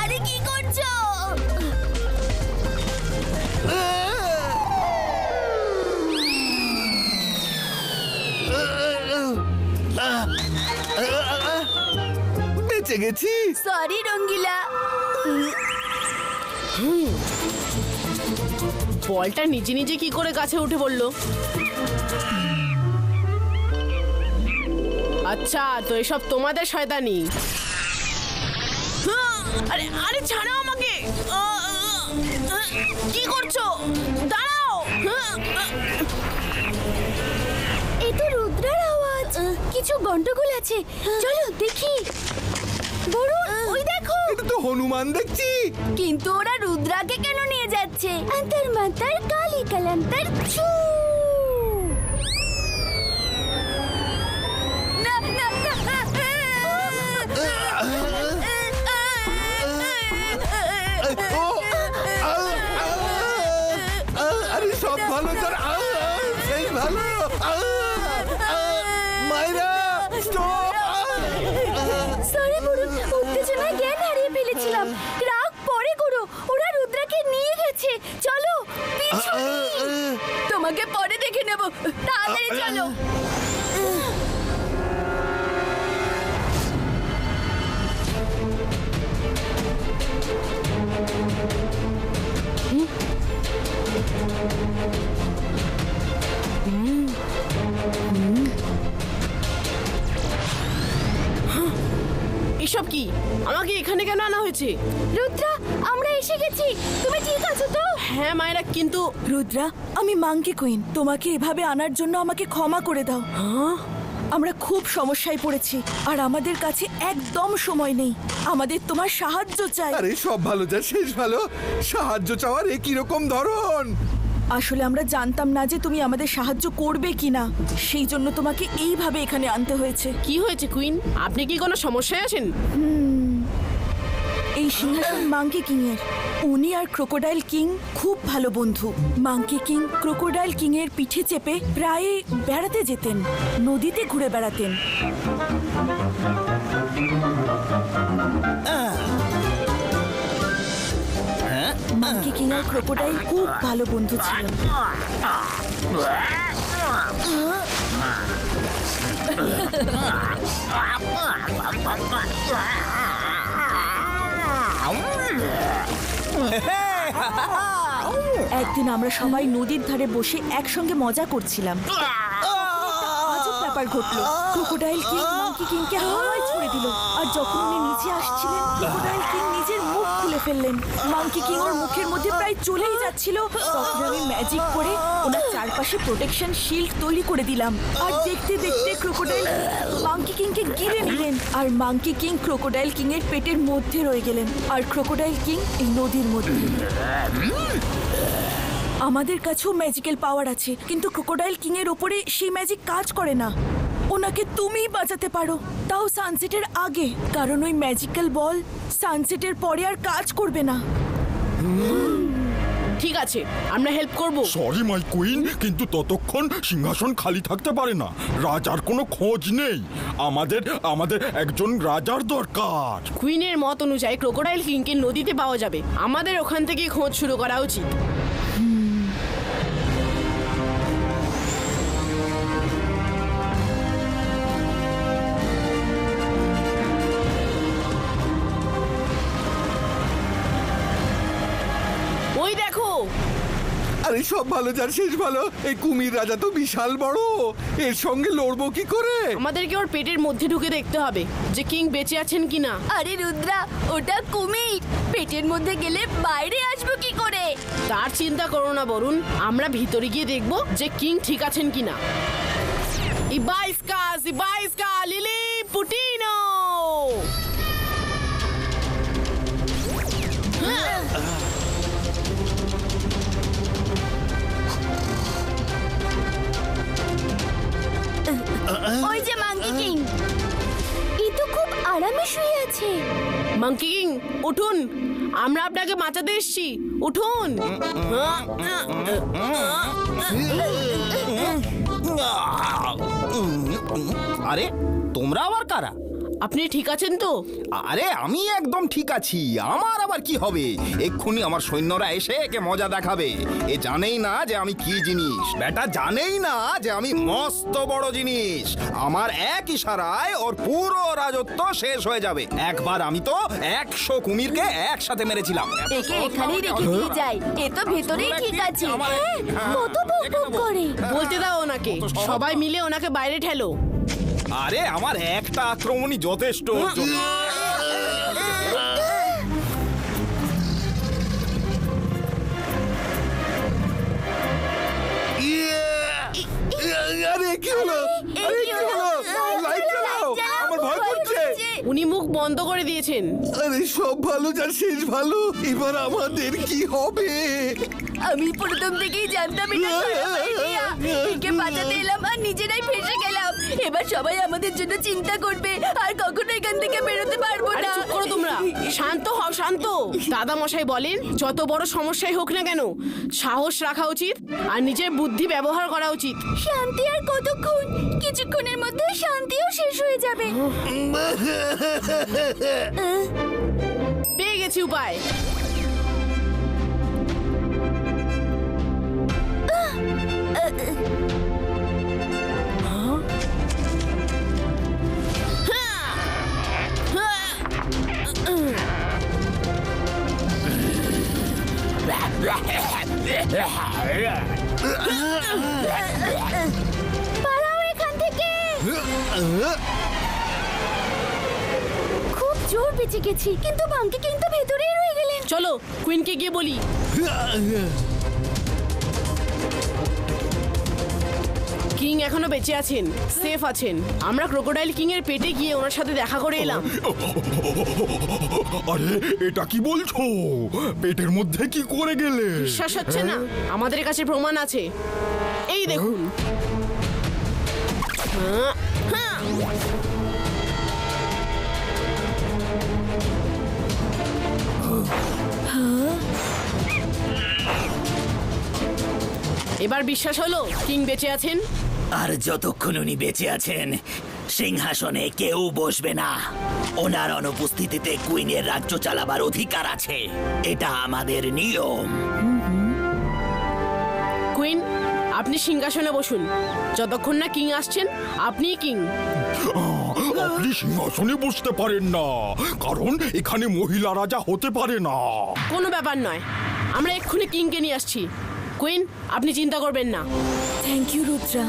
আরে কি করছো? বেঁচে গেছি। সরি রঙ্গিলা। বলটা নিজে নিজে কি করে গাছে উঠে পড়লো? আচ্ছা, তো এসব তোমাদের শয়তানি। আরে আরে ছাড়ো আমাকে। কি করছো? দাঁড়াও। এই তো রুদ্রার আওয়াজ। কিছু গন্ডগোল আছে, চলো দেখি। বরুণ, ওই দেখো। এটা তো হনুমান দেখছি। কিন্তু ওরা রুদ্রাকে কেন নিয়ে যাচ্ছে? অন্তর মন্তর কালী কলন্তর ছু। না, না, না, আরে সব ভালো তোর। সেই ভালো। মাইরা স্টপ। সরি বরুণ, উত্তেজনায় জ্ঞান হারিয়ে ফেলেছিলাম। রাগ পরে করো, ওরা রুদ্রাকে নিয়ে গেছে। চলো পিছু নিই। তোমাকে পরে দেখে নেব, তাড়াতাড়ি চলো। এসব কি? আমাকে এখানে কেন আনা হয়েছে? রুদ্রা, আমরা এসে গেছি। তুমি ঠিক আছো তো? হ্যাঁ মায়েরা, কিন্তু রুদ্রা, আমি মাঙ্কি কুইন। তোমাকে এভাবে আনার জন্য আমাকে ক্ষমা করে দাও। আমরা খুব সমস্যায় পড়েছি আর আমাদের কাছে একদম সময় নেই। আমাদের তোমার সাহায্য চাই। আরে সব ভালো যা শেষ ভালো। সাহায্য চাওয়ার এ কিরকম ধরন? আসলে আমরা জানতাম না যে তুমি আমাদের সাহায্য করবে কিনা, সেই জন্য তোমাকে এইভাবে এখানে আনতে হয়েছে। কি হয়েছে কুইন? আপনি কি কোনো সমস্যায় আছেন? এই সিংহাসন মাঙ্কি কিং এর। উনি আর ক্রোকোডাইল কিং খুব ভালো বন্ধু। মাঙ্কি কিং ক্রোকোডাইল কিং এর পিঠে চেপে প্রায় বেড়াতে যেতেন, নদীতে ঘুরে বেড়াতেন। মাঙ্কি কিং আর ক্রোকোডাইল খুব ভালো বন্ধু ছিলেন। একদিন আমরা সবাই নদীর ধারে বসে একসঙ্গে মজা করছিলাম। আজব ব্যাপার ঘটলো। ক্রোকোডাইল কিং মাঙ্কি কিংকে হাওয়ায় ছুড়ে দিল, আর যখন উনি নিচে আসছিলেন ক্রোকোডাইল কিং নিজের মুখ খুলে ফেললেন। মাঙ্কি কিং ওর মুখের মধ্যে প্রায় চলেই যাচ্ছিল। তখন আমি ম্যাজিক করে ওনার চারপাশে প্রোটেকশন শিল্ড তৈরি করে দিলাম, আর দেখতে দেখতে ক্রোকোডাইল মাঙ্কি কিংকে গিলে নিলেন, আর মাঙ্কি কিং ক্রোকোডাইল কিং এর পেটের মধ্যে রয়ে গেলেন, আর ক্রোকোডাইল কিং এই নদীর মধ্যে। আমাদের কাছেও ম্যাজিক্যাল পাওয়ার আছে, কিন্তু ক্রোকোডাইল কিং এর ওপরে সেই ম্যাজিক কাজ করে না। ওনাকে তুমিই বাঁচাতে পারো, তাও সানসেটের আগে, কারণ ওই ম্যাজিক্যাল বল সানসেটের পরে আর কাজ করবে না। ঠিক আছে, আমরা হেল্প করব। সরি মাই কুইন, কিন্তু ততক্ষণ সিংহাসন খালি থাকতে পারে না। রাজার কোনো খোঁজ নেই। আমাদের একজন রাজার দরকার। কুইনের মত অনুযায়ী ক্রোকোডাইল কিংকে নদীতে পাওয়া যাবে। আমাদের ওখান থেকে খোঁজ শুরু করা উচিত। ওই দেখো। আরে সব ভালো যার শেষ ভালো। এই কুমির রাজা তো বিশাল বড়, এর সঙ্গে লড়বো কি করে? আমাদেরকে ওর পেটের মধ্যে ঢুকে দেখতে হবে যে কিং বেঁচে আছেন কিনা। আরে রুদ্রা, ওটা কুমির। পেটের মধ্যে গেলে বাইরে আসবো কি করে? তার চিন্তা করো না বরুণ, আমরা ভিতরে গিয়ে দেখব যে কিং ঠিক আছেন কিনা। ইবাইস্কা লিলি পুটিনো। ওই যে মাঙ্কি কিং, এই তো খুব আরামে শুয়ে আছে। মাঙ্কি কিং উঠুন, আমরা আপনাকে বাঁচাতে এসেছি, উঠুন। আরে তোমরা আবার কারা? আপনি ঠিক আছেন তো? আরে আমি একদম ঠিক আছি। আমার আবার কি হবে? এক্ষুনি আমার সৈন্যরা এসে একে মজা দেখাবে। এ জানেই না যে আমি কি জিনিস, বেটা জানেই না যে আমি মস্ত বড় জিনিস। আমার এক ইশারায় ওর পুরো রাজত্ব শেষ হয়ে যাবে। একবার আমি তো 100 কুমিরকে একসাথে মেরেছিলাম। একে এখানেই রেখে দিয়ে যাই, এ তো ভেতরেই ঠিক আছে। হ্যাঁ, কত বক বক করে। বলতে দাও ওনাকে, সবাই মিলে ওনাকে বাইরে ঠেলো। আরে আমার একটা আক্রমণই যথেষ্ট ওর জন্য। আরে কি হলো? আরে কি হলো? লাইট জ্বালাও, আমার ভয় করছে। উনি মুখ বন্ধ করে দিয়েছেন। আরে সব ভালো যার শেষ ভালো, এবার আমাদের কি হবে? আমি প্রথম থেকেই জানতাম এটা খারাপ idea। একে বাঁচাতে এলাম আর নিজেরাই ফেঁসে গেলাম। এবার সবাই আমাদের জন্য চিন্তা করবে আর কখনো এখান থেকে বেরোতে পারবো আরে না। চুপ করো তোমরা, শান্ত হও শান্ত। দাদা মশাই বলেন, যত বড় সমস্যাই হোক না কেন সাহস রাখা উচিত আর নিজের বুদ্ধি ব্যবহার করা উচিত। শান্তি আর কতক্ষণ? কিছুক্ষণের মধ্যে শান্তিও শেষ হয়ে যাবে। পেয়ে গেছি উপায়। পালাও এখান থেকে। খুব জোর বেঁচে গেছি, কিন্তু বাঙ্কি কিন্তু ভেতরেই রয়ে গেলেন। চলো কুইনকে গিয়ে বলি। কিং এখনো বেঁচে আছেন, সেফ আছেন। আমরা ক্রোকোডাইল কিং এর পেটে গিয়ে ওনার সাথে দেখা করে এলাম। আরে এটা কি বলছো? পেটের মধ্যে কি করে গেলে? বিশ্বাস হচ্ছে না? আমাদের কাছে প্রমাণ আছে, এই দেখুন। এবার বিশ্বাস হলো কিং বেঁচে আছেন? আর যতক্ষণ উনি বেঁচে আছেন সিংহাসনে কেউ বসবে না। ওনার অনুপস্থিতিতে কুইনের রাজ্য চালাবার অধিকার আছে, এটা আমাদের নিয়ম। কুইন, আপনি সিংহাসনে বসুন। যতক্ষণ না কিং আসছেন আপনিই কিং। আপনি সিংহাসনে বসতে পারেন না, কারণ এখানে মহিলা রাজা হতে পারে না। কোনো ব্যাপার নয়, আমরা এক্ষুনি কিংকে নিয়ে আসছি। কুইন, আপনি চিন্তা করবেন না। Thank you Rudra.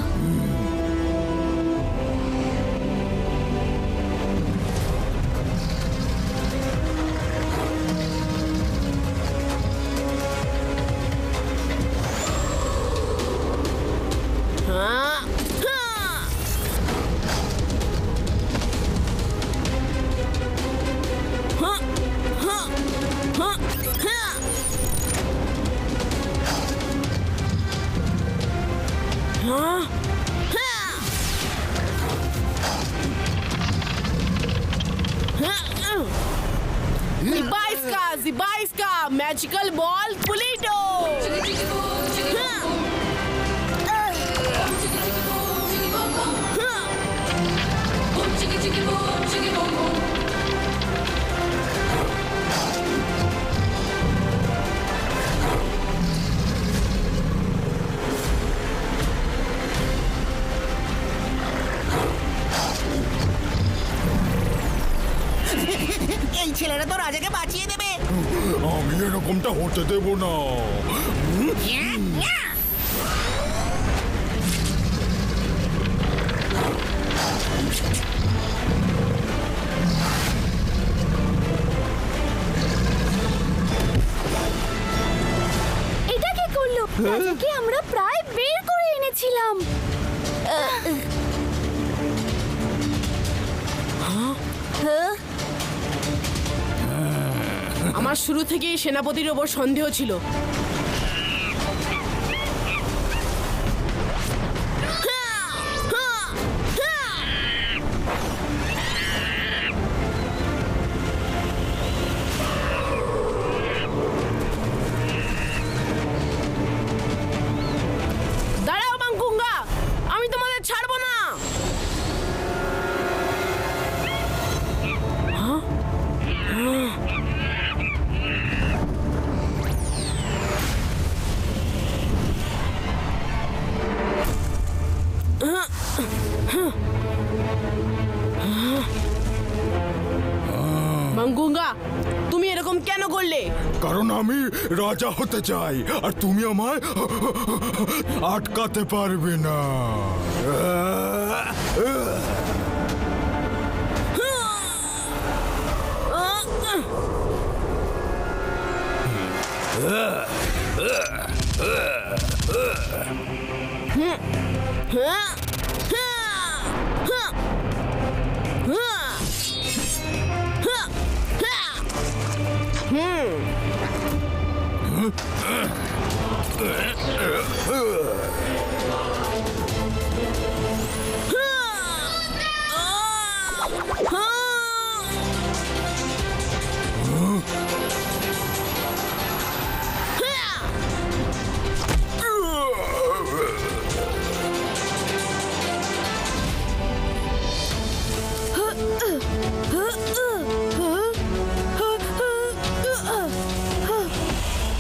হ্যাঁ, হ্যাঁ। হ্যাঁ, হ্যাঁ, হ্যাঁ, হ্যাঁ। হ্যাঁ, হ্যাঁ। হ্যাঁ। Zibaiska, magical ball, Polito! হ্যাঁ। এই ছেলেরা তো রাজাকে বাঁচিয়ে দেবে। আমি এরকমটা হতে দেব না। এটা কে করলো? রাজাকে আমরা প্রায় বের করে এনেছিলাম। হ্যাঁ? আমার শুরু থেকেই সেনাপতির ওপর সন্দেহ ছিল। দাঁড়াও মাংকুঙ্গা, আমি তোমাদের ছাড়বো না। করলে? কারণ আমি রাজা হতে চাই আর তুমি আমায় আটকাতে পারবে না।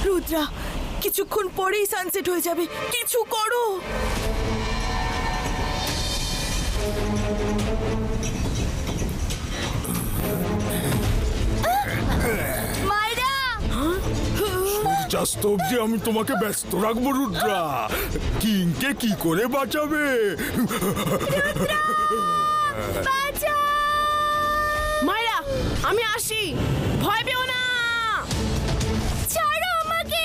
রুদ্রা, কিছুক্ষণ পরেই সানসেট হয়ে যাবে, কিছু করো। মাইরা, সূর্যাস্ত অব্দি আমি তোমাকে ব্যস্ত রাখবো রুদ্রা। কিংকে কি করে বাঁচাবে? বাঁচাও! মায়েরা, আমি আসি, ভয় পেও না। ছাড়ো আমাকে!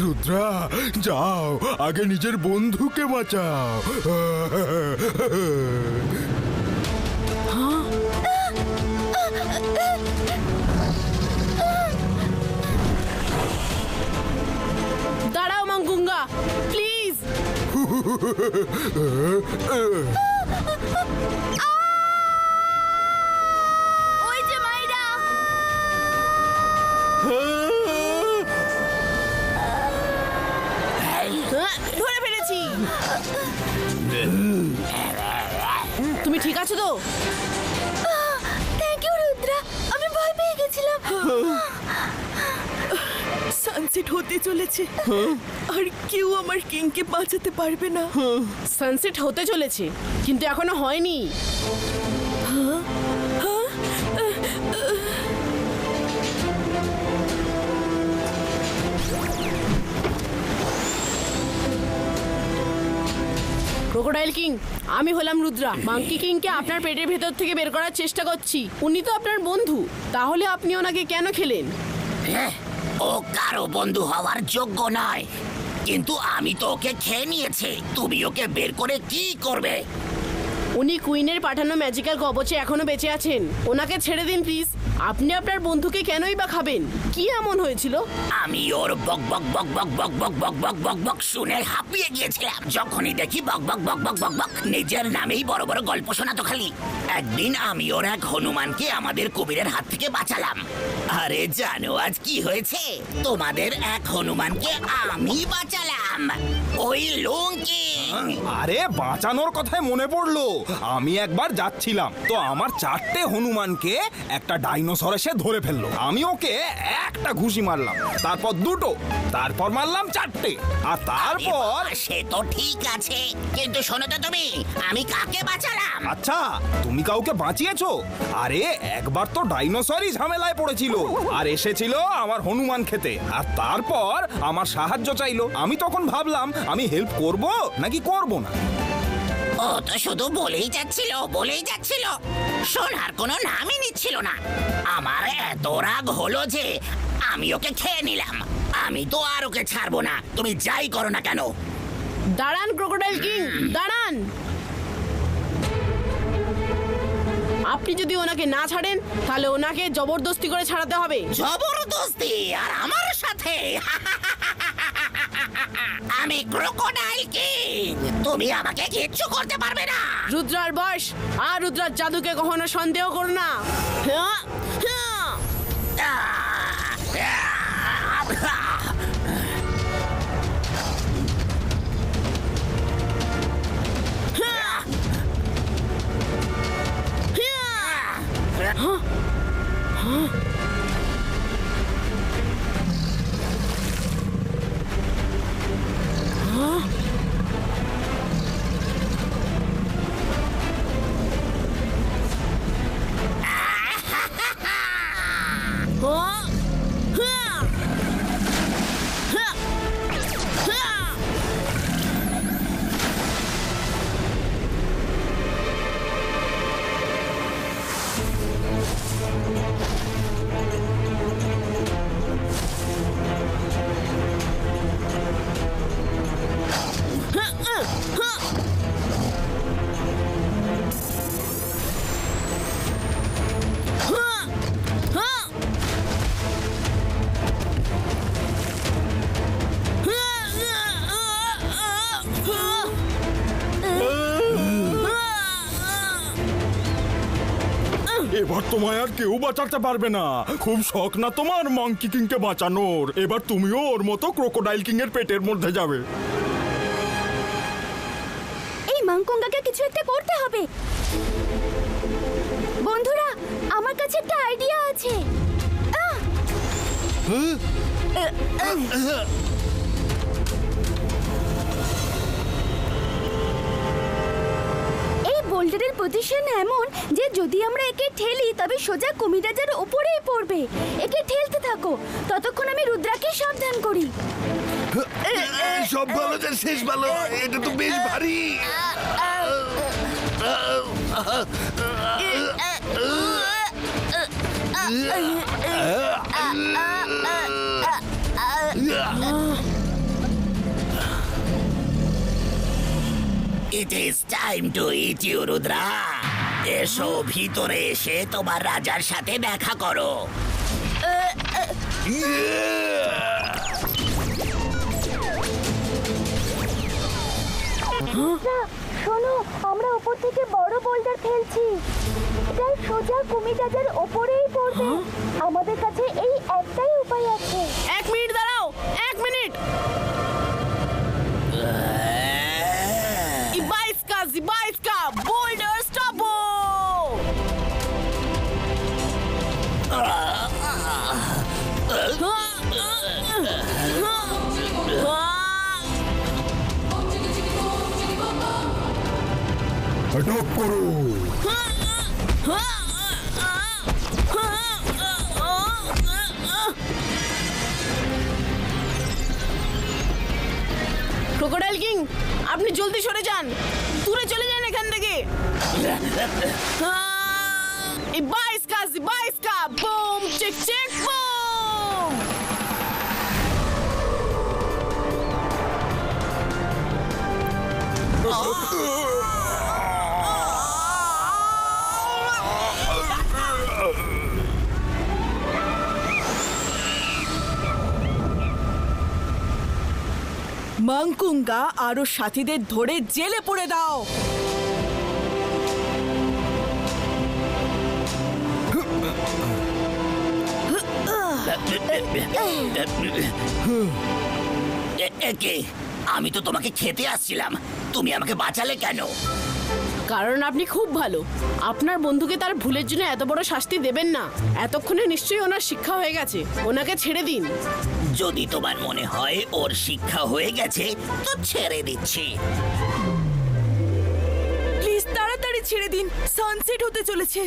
রুদ্রা, যাও, আগে নিজের বন্ধুকে বাঁচাও। দাঁড়াও মাঙ্গুঙ্গা, প্লিজ। ওই যে মাইরা! ধরে ফেলেছি। তুমি ঠিক আছো তো? থ্যাংক ইউ রুদ্রা, আমি ভয় পেয়ে গেছিলাম। সানসেট হতে চলেছে, আর কেউ আমার কিংকে বাঁচাতে পারবে না। সানসেট হতে চলেছে, কিন্তু এখনো হয়নি। ক্রোকোডাইল কিং, আমি হলাম রুদ্রা। মাঙ্কি কিংকে আপনার পেটের ভেতর থেকে বের করার চেষ্টা করছি। উনি তো আপনার বন্ধু, তাহলে আপনি ওনাকে কেন খেলেন? ও কারো বন্ধু হওয়ার যোগ্য নয়, কিন্তু আমি তো ওকে খেয়ে নিয়েছি। তুমি ওকে বের করে কি করবে? উনি কুইনের পাঠানো ম্যাজিক্যাল কবচে এখনো বেঁচে আছেন। ওনাকে ছেড়ে দিন প্লিজ। আপনি আপনার বন্ধুকে কেনই বা খাবেন? কি এমন হয়েছিল? আমি ওর বক বক বক বক বক বক বক বক বক বক শুনে হাঁপিয়ে গিয়েছিলাম। যখনই দেখি বক বক বক বক বক বক, নিজের নামেই বড় বড় গল্প শোনাতো খালি। একদিন আমি ওর এক হনুমানকে আমাদের কবিরের হাত থেকে বাঁচালাম। আরে জানো আজ কি হয়েছে? তোমাদের এক হনুমানকে আমি বাঁচালাম, ওই লুঙ্কি। আরে বাঁচানোর কথায় মনে পড়লো, আমি একবার যাচ্ছিলাম তো আমার 4টে হনুমানকে একটা ডাইনোসর এসে ধরে ফেললো। আমি ওকে একটা ঘুষি মারলাম, তারপর 2টো, তারপর মারলাম 4টে, আর তারপর সে তো ঠিক আছে, কিন্তু শোনো তো তুমি, আমি কাকে বাঁচালাম? আচ্ছা, তুমি কাউকে বাঁচিয়েছো? আরে একবার তো ডাইনোসরই ঝামেলায় পড়েছিল আর এসেছিল আমার হনুমান খেতে, আর তারপর আমার সাহায্য চাইলো। আমি তখন ভাবলাম আমি হেল্প করব নাকি করব না। ও তো শুধু বলেই যাচ্ছিল, শোনার কোনো নামই নিচ্ছিল না। আমার এত রাগ হলো যে আমি ওকে খেয়ে নিলাম। আমি তো আর ওকে ছাড়বো না, তুমি যাই করো না কেন। দাঁড়ান ক্রোকোডাইল কিং, দাঁড়ান। আপনি যদি ওনাকে না ছাড়েন তাহলে ওনাকে জবরদস্তি করে ছাড়াতে হবে। জবরদস্তি? আর আমার সাথে? আমি ক্রোকোডাইল কিং, তুমি আমাকে কিচ্ছু করতে পারবে না। রুদ্রার বয়স আর রুদ্রার জাদুকে কখনো সন্দেহ করো না। হ্যাঁ, হ্যাঁ। এবার তোমায় আর কেউ বাঁচাতে পারবে না। খুব শখ না তোমার মাংকি কিংকে বাঁচানোর? এবার তুমিও ওর মতো ক্রোকোডাইল কিং এর পেটের মধ্যে যাবে। এই মাংকুঙ্গাকে কিছু একটা করতে হবে। বন্ধুরা, আমার কাছে একটা আইডিয়া আছে। এই বোল্ডারের পজিশন এমন যে যদি আমরা একে ঠেলি তবে সোজা কুমিরাজার উপরেই পড়বে। একে ঠেলতে থাকো, ততক্ষণ আমি রুদ্রাকে সাবধান করি। সব ভালো যার শেষ ভালো, এটা তো বেশ ভারী। It is time to eat you, Rudra. এসো ভিতরে এসে তোমার রাজার সাথে দেখা করো। শোনো, আমরা উপর থেকে বড় বোল্ডার ফেলছি। এটা সোজা কুমিরাজার ওপরেই পড়বে। আমাদের কাছে এই একটাই উপায় আছে। 1 মিনিট দাঁড়াও, 1 মিনিট। Zibaiska, boulder stoppo! আটক করো। ক্রোকোডাইল কিং, আপনি জলদি সরে যান, দূরে চলে যান এখান থেকে। Zibaiska, boom, check, check, boom! মাংকুঙ্গা আর ওর সাথীদের ধরে জেলে পুরে দাও। একে আমি তো তোমাকে খেতে আসছিলাম, তুমি আমাকে বাঁচালে কেন? কারণ আপনি খুব ভালো। আপনার বন্ধুকে তার ভুলের জন্য এত বড় শাস্তি দেবেন না। এতক্ষণে নিশ্চয়ই ওনার শিক্ষা হয়ে গেছে, ওনাকে ছেড়ে দিন। যদি তোমার মনে হয় ওর শিক্ষা হয়ে গেছে তো ছেড়ে দিচ্ছি। প্লিজ তাড়াতাড়ি ছেড়ে দিন, সানসেট হতে চলেছে।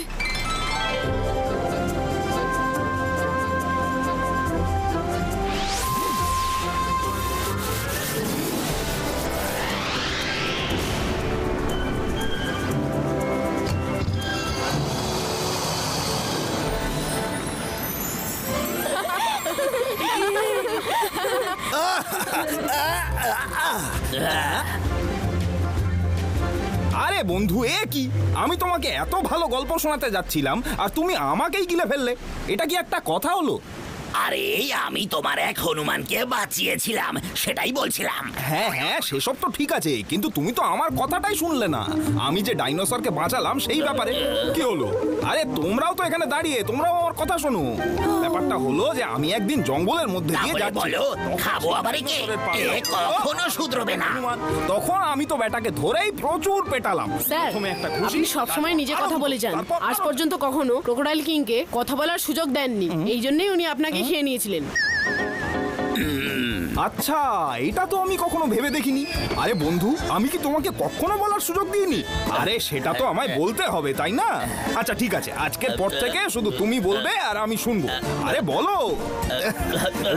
আরে বন্ধু, এ কি? আমি তোমাকে এত ভালো গল্প শোনাতে যাচ্ছিলাম আর তুমি আমাকেই গিলে ফেললে। এটা কি একটা কথা হলো? আরে আমি তোমার এক হনুমানকে বাঁচিয়েছিলাম, সেটাই বলছিলাম। হ্যাঁ হ্যাঁ, সেসব তো ঠিক আছে, কিন্তু তুমি তো আমার কথাটাই শুনলে না। আমি যে ডাইনোসরকে বাঁচালাম সেই ব্যাপারে কি হলো? আরে তোমরাও তো এখানে দাঁড়িয়ে, তোমরাও আমার কথা শোনো। ব্যাপারটা হলো যে আমি একদিন জঙ্গলের মধ্যে দিয়ে তাহলে যাচ্ছি। বলো, খাবো আবার একে? এ কখনো শুধরোবে না। তখন আমি তো বেটাকে ধরেই প্রচুর পেটালাম। স্যার, প্রথমে একটা ঘুষি, আপনি সবসময় নিজে কথা বলে যান। আজ পর্যন্ত কখনো ক্রোকোডাইল কিংকে কথা বলার সুযোগ দেননি, এই জন্যই উনি আপনাকে খেয়ে নিয়েছিলেন। আচ্ছা, এটা তো আমি কখনো ভেবে দেখিনি। আরে বন্ধু, আমি কি তোমাকে কখনো বলার সুযোগ দিইনি? আরে সেটা তো আমায় বলতে হবে, তাই না? আচ্ছা ঠিক আছে, আজকের পর থেকে শুধু তুমি বলবে আর আমি শুনবো। আরে বলো।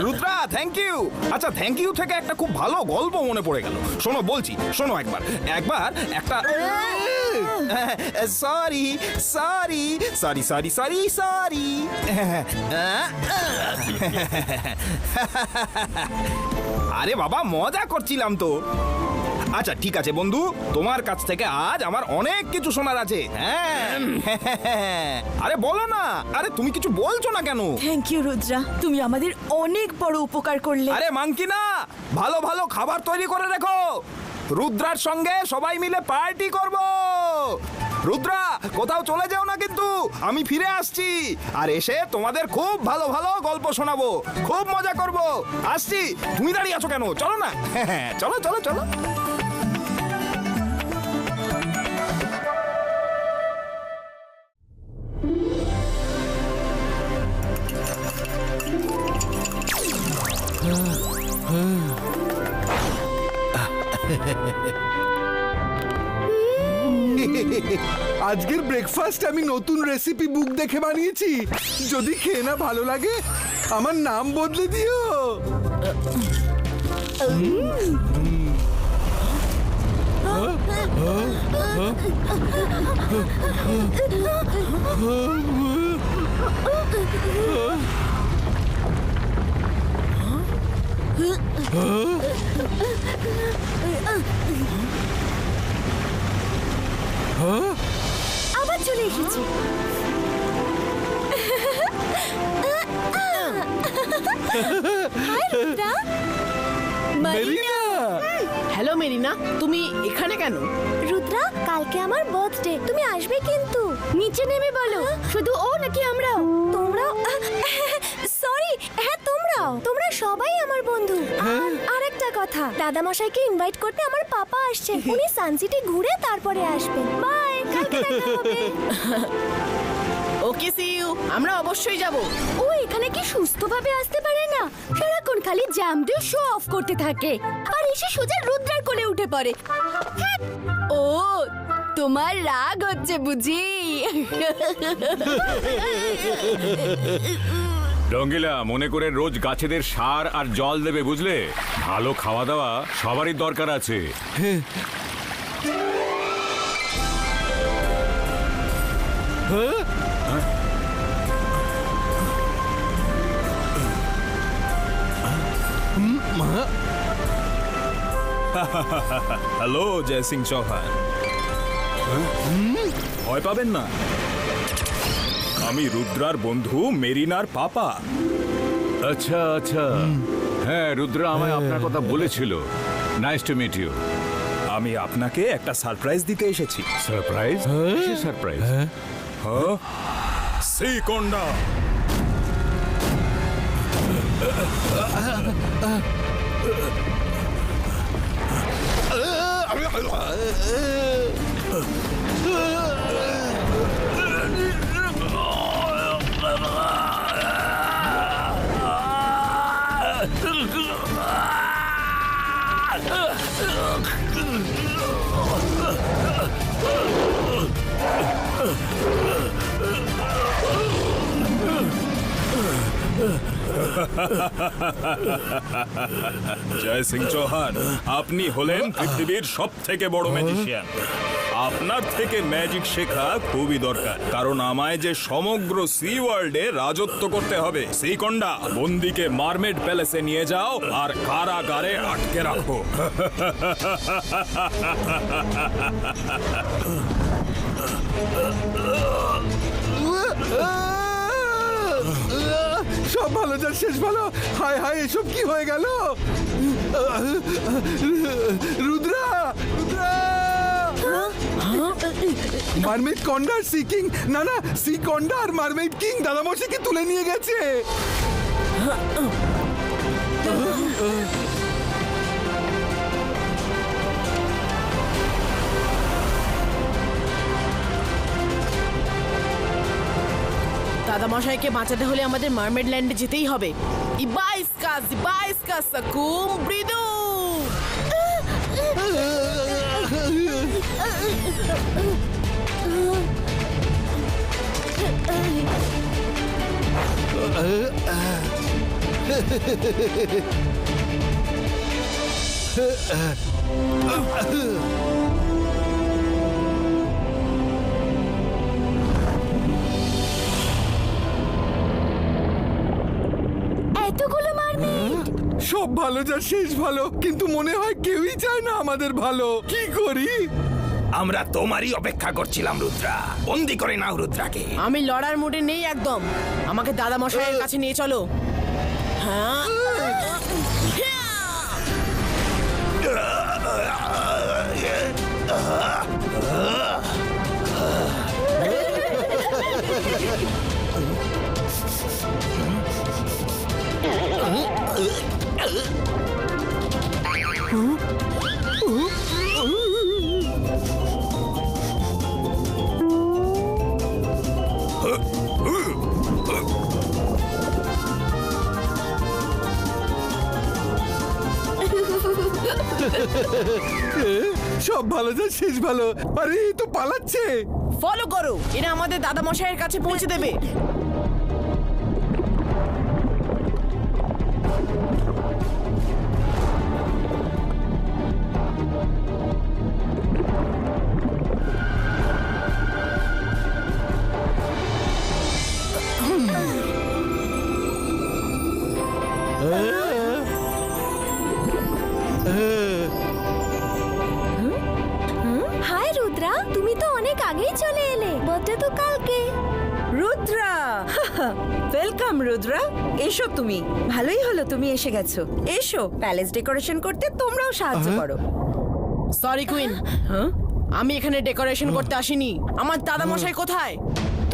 Rudra, thank you. আচ্ছা, থ্যাংক ইউ থেকে একটা খুব ভালো গল্প মনে পড়ে গেল। শোনো বলছি, শোনো একবার একটা sorry sorry sorry sorry sorry sorry আরে বাবা, মজা করছিলাম তো। আচ্ছা ঠিক আছে বন্ধু, তোমার কাছ থেকে আজ আমার অনেক কিছু শোনার আছে। হ্যাঁ আরে বলো না। আরে তুমি কিছু বলছো না কেন? থ্যাংক ইউ রুদ্রা, তুমি আমাদের অনেক বড় উপকার করলে। আরে মাংকি না, ভালো ভালো খাবার তৈরি করে রেখো। রুদ্রার সঙ্গে সবাই মিলে পার্টি করব। রুদ্রা, কোথাও চলে যাও না কিন্তু, আমি ফিরে আসছি। আর এসে তোমাদের খুব ভালো ভালো গল্প শোনাবো, খুব মজা করব। আসছি। তুমি দাঁড়িয়ে আছো কেন? চলো না। হ্যাঁ, চলো চলো চলো। আজকের ব্রেকফাস্ট আমি নতুন রেসিপি বুক দেখে বানিয়েছি। যদি খেয়ে না ভালো লাগে আমার নাম বদলে দিও। আবার চলে এসেছি। হাই রুদ্রা। মেরিনা, হ্যালো মেরিনা, তুমি এখানে কেন? রুদ্রা, কালকে আমার বার্থডে, তুমি আসবে কিন্তু। নিচে নেমে বলো। শুধু ও নাকি আমরাও? তোমরাও? সরি, হ্যাঁ তোমরা সবাই আমার বন্ধু। আর একটা কথা, দাদা মশাইকে ইনভাইট করতে আমার পাপা আসছে। উনি সানসিটি ঘুরে তারপরে আসবেন। বাই, কালকে দেখা হবে। ওকে, সি ইউ। আমরা অবশ্যই যাব। ও এখানে কি সুস্থভাবে আসতে পারে না? সারাক্ষণ খালি জ্যাম দিয়ে শো অফ করতে থাকে আর এসে সোজা রুদ্রার কোলে উঠে পড়ে। ও, তোমার রাগ হচ্ছে বুঝি? রঙ্গিলা, মনে করে রোজ গাছেদের সার আর জল দেবে, বুঝলে? ভালো খাওয়া দাওয়া সবারই দরকার আছে। হ্যালো জয় সিং চৌহান। ভয় পাবেন না, আমি রুদ্রার বন্ধু মেরিনার পাপা। আচ্ছা আচ্ছা, হ্যাঁ, রুদ্রা আমায় আপনার কথা বলেছিল। Nice to meet you. আমি আপনাকে একটা সারপ্রাইজ দিতে এসেছি। সারপ্রাইজ? সারপ্রাইজ? শ্রীকোন্ডা। জয় সিং চৌহান, আপনি হলেন পৃথিবীর সব থেকে বড় ম্যাজিশিয়ান। আপনার থেকে ম্যাজিক শেখা খুবই দরকার, কারণ আমায় যে সমগ্র সি ওয়ার্ল্ডে রাজত্ব করতে হবে। শ্রীকোন্ডা, বন্দিকে মারমেড প্যালেসে নিয়ে যাও আর কারাগারে আটকে রাখো। সব ভালো যার শেষ ভালো। হায় হায়, এসব কি হয়ে গেল? Rudra, Rudra! Mermaid কন্ডার C king, না না, সি কন্ডা আর মারমেড কিং দাদামশাইকে তুলে নিয়ে গেছে। দাদা মশাইকে বাঁচাতে হলে আমাদের মারমেড ল্যান্ডে যেতেই হবে। ইবাইসকা সাকুম ব্রিদু। এতগুলো মারমেড! সব ভালো যার শেষ ভালো, কিন্তু মনে হয় কেউই চায় না আমাদের ভালো। কি করি? আমরা তোমারই অপেক্ষা করছিলাম রুদ্রা। বন্দি করে নাও রুদ্রাকে। আমি লড়ার মুডে নেই একদম। আমাকে দাদা মশাইয়ের কাছে নিয়ে চলো। হ্যাঁ, সব ভালো যায় শেষ ভালো। আরে এই তো পালাচ্ছে। ফলো করো, এরা আমাদের দাদা মশাইয়ের কাছে পৌঁছে দেবে। হাই রুদ্রা, তুমি তো অনেক আগেই চলে এলে। বার্থডে তো কালকে। রুদ্রা, ওয়েলকাম রুদ্রা। এসো তুমি, ভালোই হলো তুমি এসে গেছো। এসো, প্যালেস ডেকোরেশন করতে তোমরাও সাহায্য করো। সরি কুইন, আমি এখানে ডেকোরেশন করতে আসিনি। আমার দাদা মশাই কোথায়?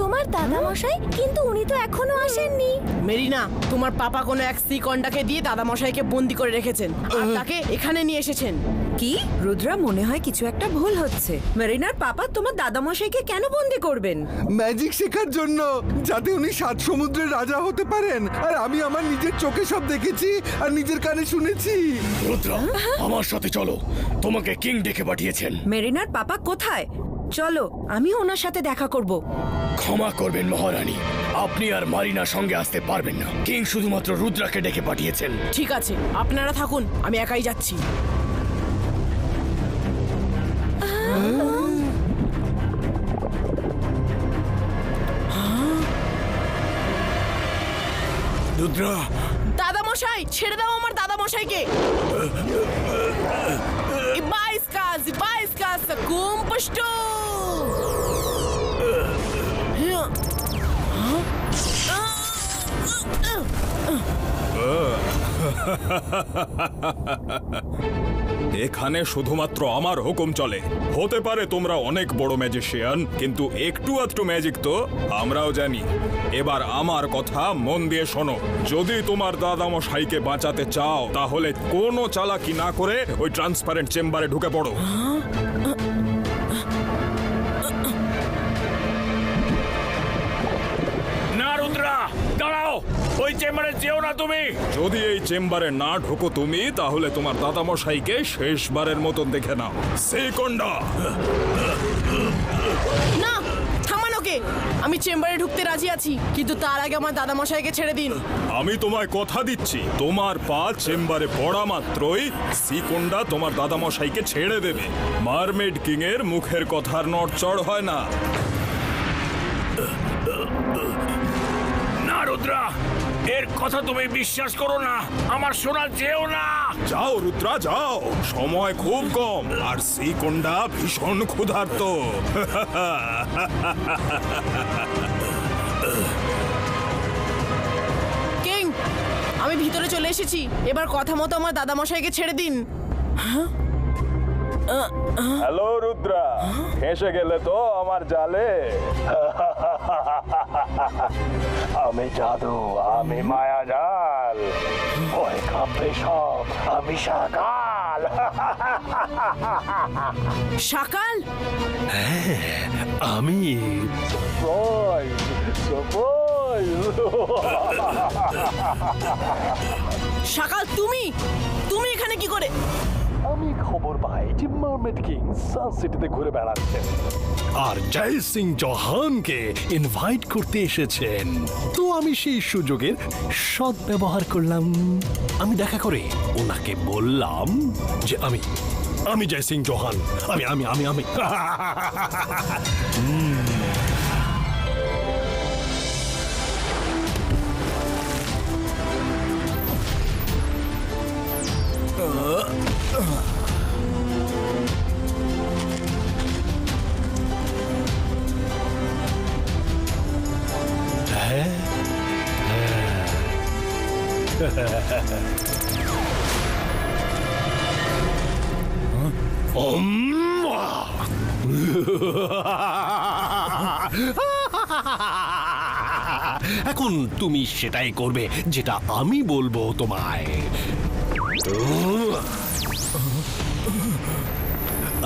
তোমার দাদা মশাই? কিন্তু উনি তো এখনো আসেননি। মেরিনা, তোমার পাপা কোনো এক সি কন্ডাকে দিয়ে দাদা মশাইকে বন্দি করে রেখেছেন আর তাকে এখানে নিয়ে এসেছেন। কি রুদ্রা, মনে হয় কিছু একটা ভুল হচ্ছে। মেরিনার পাপা তোমার দাদামশাইকে কেন বন্দি করবেন? ম্যাজিক শেখার জন্য, যাতে উনি 7 সমুদ্রের রাজা হতে পারেন। আর আমি আমার নিজের চোখে সব দেখেছি আর নিজের কানে শুনেছি। রুদ্রা, আমার সাথে চলো, তোমাকে কিং ডেকে পাঠিয়েছেন। মেরিনার পাপা কোথায়? চলো, আমি ওনার সাথে দেখা করব। ক্ষমা করবেন মহারানী, আপনি আর মারিনা সঙ্গে আসতে পারবেন না। কিং শুধুমাত্র রুদ্রাকে ডেকে পাঠিয়েছেন। ঠিক আছে, আপনারা থাকুন, আমি একাই যাচ্ছি। রুদ্রা, দাদা মশাই, ছেড়ে দাও আমার দাদা মশাইকে। Ibaiska, কুম্পষ্টু। এখানে শুধুমাত্র আমার হুকুম চলে। হতে পারে তোমরা অনেক বড় ম্যাজিশিয়ান, কিন্তু একটু আধটু ম্যাজিক তো আমরাও জানি। এবার আমার কথা মন দিয়ে শোনো। যদি তোমার দাদামশাইকে বাঁচাতে চাও, তাহলে কোনো চালাকি না করে ওই ট্রান্সপারেন্ট চেম্বারে ঢুকে পড়ো। না রুদ্রা, দাঁড়াও, ওই চেম্বারে যেও না তুমি। যদি এই চেম্বারে না ঢোকো তুমি, তাহলে তোমার দাদামশাইকে শেষবারের মতন দেখে নাও। সেকন্ডা, না, থামান ওকে। আমি চেম্বারে ঢুকতে রাজি আছি, কিন্তু তার আগে আমার দাদা মশাইকে ছেড়ে দিন। আমি তোমায় কথা দিচ্ছি, তোমার পা চেম্বারে পড়া মাত্রই সিকন্ডা তোমার দাদামশাইকে ছেড়ে দেবে। মারমেড কিং এর মুখের কথার নড়চড় হয় না। না রুদ্রা, এর কথা তুমি বিশ্বাস করো না। আমার শোনা যেও না। যাও রুদ্রা, যাও, সময় খুব কম আর সিকন্ডা ভীষণ ক্ষুধার্ত। কিং, আমি ভিতরে চলে এসেছি। এবার কথা মতো আমার দাদা মশাইকে ছেড়ে দিন। হ্যালো রুদ্রা, এসে গেলে তো আমার জালে। আমি জাদু, আমি মায়াজাল, ভয় কাঁপবে সব, আমি শাকাল। শাকাল? আমি শাকাল, তুমি তুমি এখানে কি করে? আমি খবর পাই যে মারমেড কিং সানসিটিতে ঘুরে বেড়াচ্ছেন আর জয় সিং চৌহানকে ইনভাইট করতে এসেছেন। তো আমি সেই সুযোগের সদ্ব্যবহার করলাম। আমি দেখা করে ওনাকে বললাম যে আমি জয় সিং চৌহান, আমি এখন তুমি সেটাই করবে যেটা আমি বলবো তোমায়।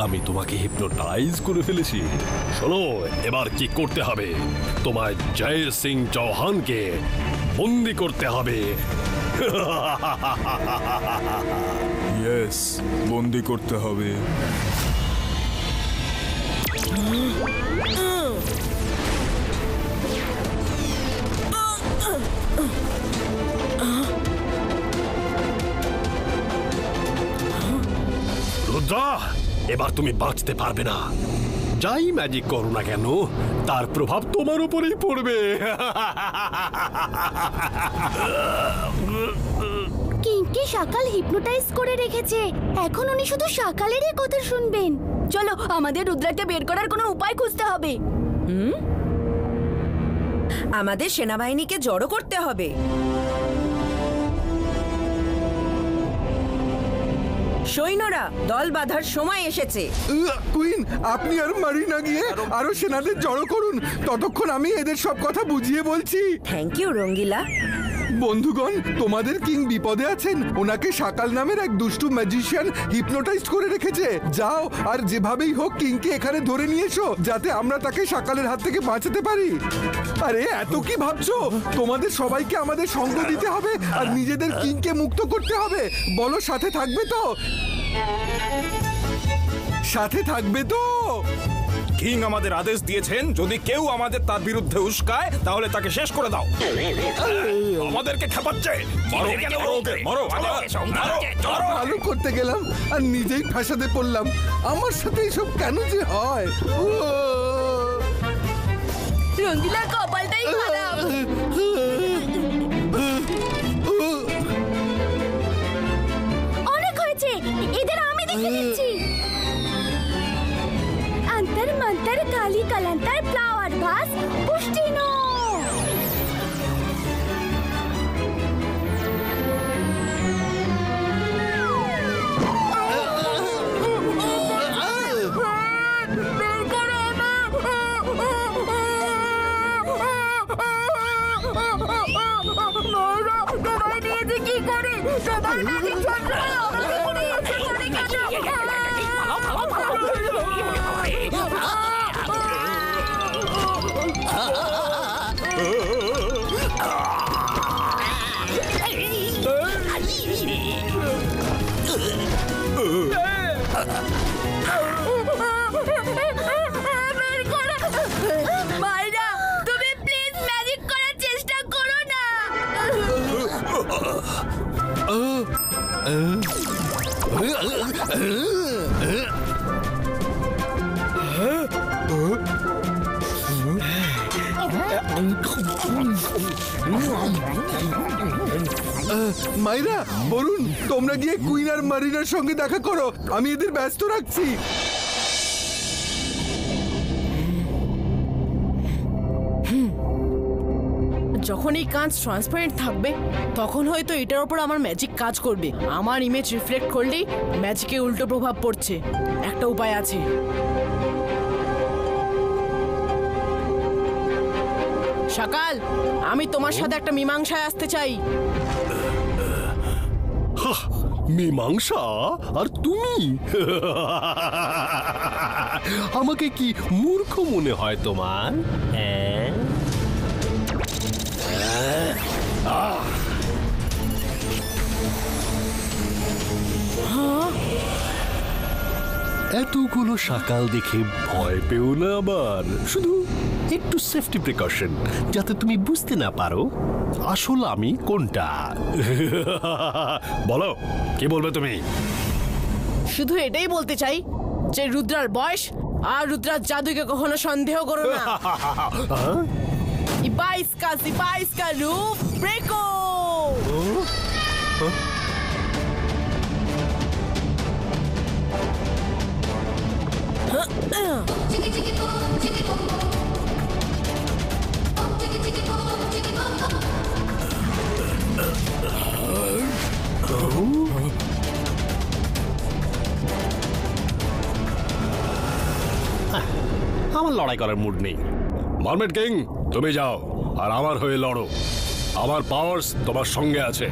আমি তোমাকে হিপনোটাইজ করে ফেলেছি। শোনো, এবার কি করতে হবে? তোমায় জয় সিং চৌহানকে বন্দি করতে হবে। ইয়েস, ইয়েস, বন্দি করতে হবে। রুদ্রা, এবার তুমি বাঁচতে পারবে না। যাই ম্যাজিক করো না কেন, তার প্রভাব তোমার উপরেই পড়বে। কিংকে সকাল হিপনোটাইজ করে রেখেছে, এখন উনি শুধু সকালেরই কথা শুনবেন। চলো, আমাদের রুদ্রাকে বের করার কোনো উপায় খুঁজতে হবে। আমাদের সেনাবাহিনীকে জড়ো করতে হবে। সৈন্যরা, দল বাঁধার সময় এসেছে। কুইন, আপনি আর মারিনা গিয়ে আরো সেনাদের জড়ো করুন, ততক্ষণ আমি এদের সব কথা বুঝিয়ে বলছি। থ্যাংক ইউ রঙ্গিলা। বন্ধুগণ, তোমাদের কিং বিপদে আছেন। ওনাকে সাকাল নামের এক দুষ্টু ম্যাজিশিয়ান হিপনোটাইজ করে রেখেছে। যাও আর যেভাবেই হোক কিংকে এখানে ধরে নিয়ে এসো, যাতে আমরা তাকে সাকালের হাত থেকে বাঁচাতে পারি। আরে এত কি ভাবছো? তোমাদের সবাইকে আমাদের সঙ্গ দিতে হবে আর নিজেদের কিংকে মুক্ত করতে হবে। বলো, সাথে থাকবে তো? সাথে থাকবে তো? কিং আমাদের আদেশ দিয়েছেন, যদি কেউ আমাদের তার বিরুদ্ধে উস্কায় তাহলে তাকে শেষ করে দাও। আমাদেরকে খেপাচ্ছে। মারো, মারো ওকে, মারো, মারো। ভালো করতে গেলাম আর নিজেই ফাঁসাতে পড়লাম। আমার সাথে এসব কেন যে হয়? রঙ্গিলা কপালটাই খারাপ। অনেক হয়েছে, এদের আমি দেখে দিচ্ছি। अंतर मंतर काली कलंतर फ्लावर भास पुष्टिनो। কি করে সবাই ম্যাজিক চন্দ্র মাইরা, তুমি প্লিজ ম্যাজিক করার চেষ্টা করো না। মাইরা, বলুন, তোমরা গিয়ে কুইন আর মারিনার সঙ্গে দেখা করো, আমি এদের ব্যস্ত রাখছি। যখন এই কাঁচ ট্রান্সপারেন্ট থাকবে তখন হয়তো এটার উপর আমার ম্যাজিক কাজ করবে। আমার ইমেজ রিফ্লেক্ট করলেই ম্যাজিকে উল্টো প্রভাব পড়ছে। একটা উপায় আছে। সকাল, আমি তোমার সাথে একটা মীমাংসায় আসতে চাই। মীমাংসা? আর তুমি? আমাকে কি মূর্খ মনে হয় তোমার? এতগুলো সকাল দেখে ভয় পেও না আবার। শুধু একটু সেফটি প্রিকশন, যাতে তুমি বুঝতে না পারো আসল আমি কোনটা। বলো, কি বলবে তুমি? শুধু এটাই বলতে চাই যে রুদ্রার বয়স আর রুদ্রার জাদুকে কখনো সন্দেহ করো না। ইবাইস কা রূপ ব্রেকো। আমার লড়াই করার মুড নেই। মারমেড কিং, তুমি যাও আর আমার হয়ে লড়ো। আমার পাওয়ার্স তোমার সঙ্গে আছে।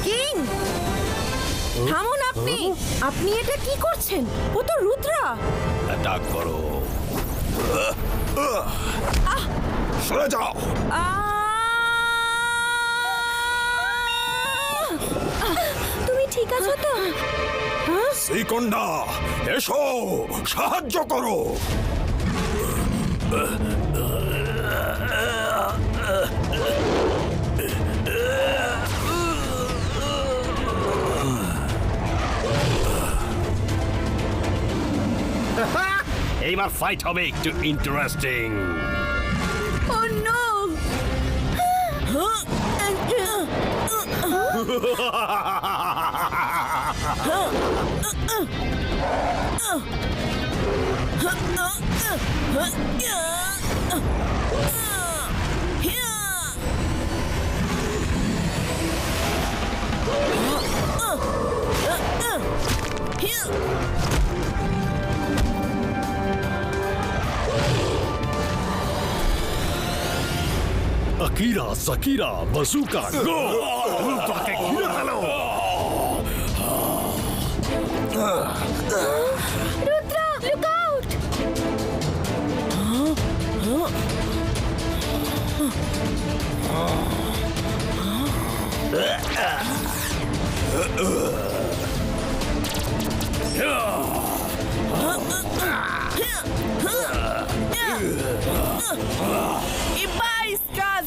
কিং, থামুন আপনি। আপনি এটা কি করছেন? ও তো রুদ্রা। অ্যাটাক করো। সরে যাও। তুমি ঠিক আছো তো? শ্রীকন্ডা, এসো, সাহায্য করো। এইবার ফাইট হবে একটু ইন্টারেস্টিং। Oh no! আকিরা, জাকিরা, বাজুকা, গো! তাকে ঘিরে ফেলো। Rudra, look out!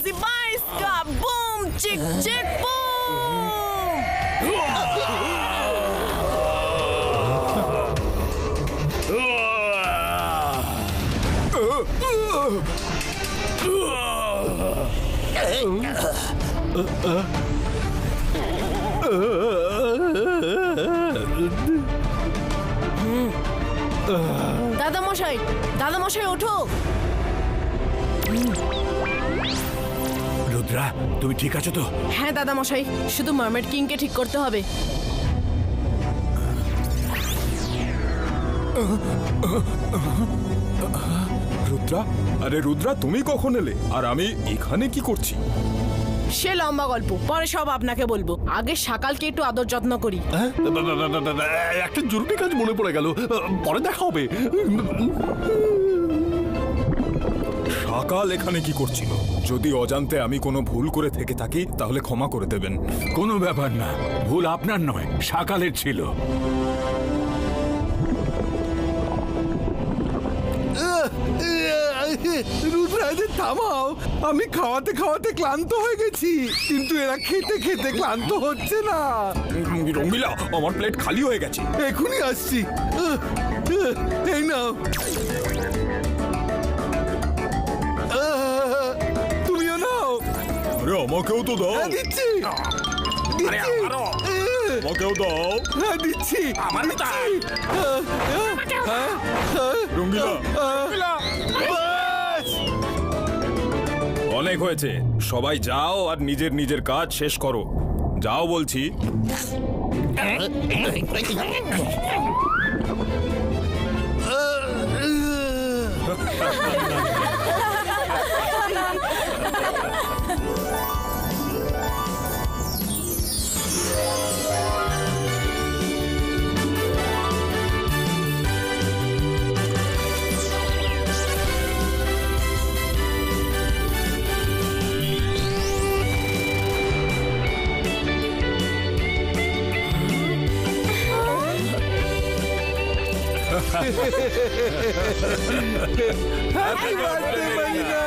Zibaiska! Boom! Chick, chick, boom! দাদামশাই, দাদামশাই ওঠো। রুদ্রা, তুমি ঠিক আছো তো? হ্যাঁ দাদামশাই, শুধু মার্মেড কিংকে ঠিক করতে হবে। রুদ্রা, আরে রুদ্রা, তুমি কখন এলে আর আমি এখানে কি করছি? সে লম্বা গল্প, পরে সব আপনাকে বলবো। আগে সকালকে একটু আদর যত্ন করি। একটা জরুরি কাজ মনে পড়ে গেল, পরে দেখা হবে। সকাল এখানে কি করছিল? যদি অজান্তে আমি কোনো ভুল করে থেকে থাকি তাহলে ক্ষমা করে দেবেন। কোনো ব্যাপার না, ভুল আপনার নয়, সকালের ছিল। রুদ্রাজে থামাও, আমি খাওয়াতে খাওয়াতে ক্লান্ত হয়ে গেছি, কিন্তু এরা খেতে খেতে ক্লান্ত হচ্ছে না। রঙ্গিলা, আমার প্লেট খালি হয়ে গেছে। এখনই আসছি। এই নাও। তুমিও নাও। আরে আমাকেও তো দাও। দিচ্ছি, আরে আমারও। আমাকেও দাও। দিচ্ছি। আমার দিচ্ছি। রঙ্গিলা, অনেক হয়েছে, সবাই যাও আর নিজের নিজের কাজ শেষ করো। যাও বলছি। Happy birthday, Marina!